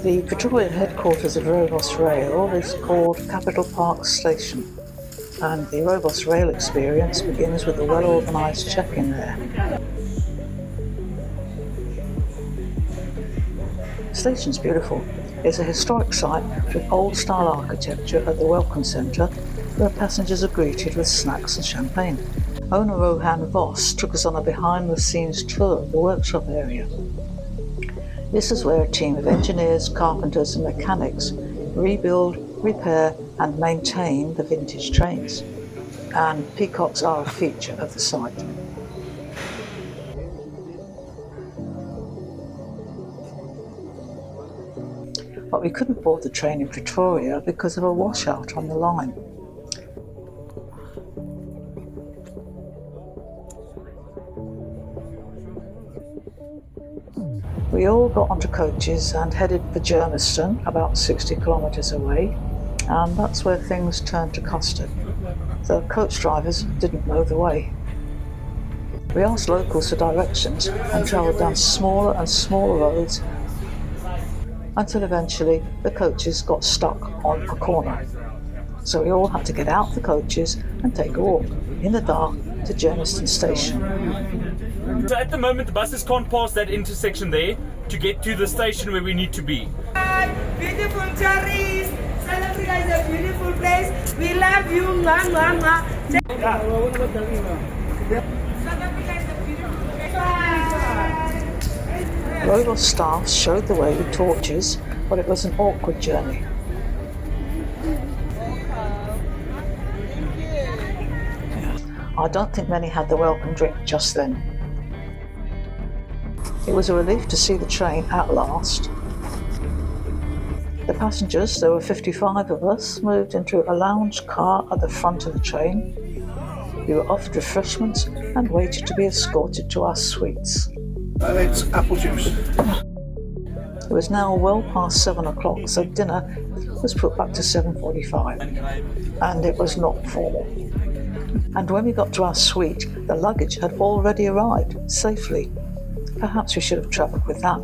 The Pretoria headquarters of Rovos Rail is called Capital Park Station, and the Rovos Rail experience begins with a well-organised check-in there. The station's beautiful. It's a historic site with old-style architecture at the Welcome Centre, where passengers are greeted with snacks and champagne. Owner Rohan Voss took us on a behind-the-scenes tour of the workshop area. This is where a team of engineers, carpenters and mechanics rebuild, repair and maintain the vintage trains. And peacocks are a feature of the site. But we couldn't board the train in Pretoria because of a washout on the line. We all got onto coaches and headed for Germiston, about 60 kilometres away, and that's where things turned to custard. The coach drivers didn't know the way. We asked locals for directions and travelled down smaller and smaller roads until eventually the coaches got stuck on a corner. So we all had to get out the coaches and take a walk in the dark to Germiston station. So at the moment the buses can't pass that intersection there to get to the station where we need to be. Hi, beautiful tourists! South Africa is a beautiful place. We love you, South Africa is a beautiful place. Rovos staff showed the way with torches, but it was an awkward journey. I don't think many had the welcome drink just then. It was a relief to see the train at last. The passengers, there were 55 of us, moved into a lounge car at the front of the train. We were offered refreshments and waited to be escorted to our suites. It's apple juice. It was now well past 7 o'clock, so dinner was put back to 7:45, and it was not formal. And when we got to our suite, the luggage had already arrived, safely. Perhaps we should have travelled with that.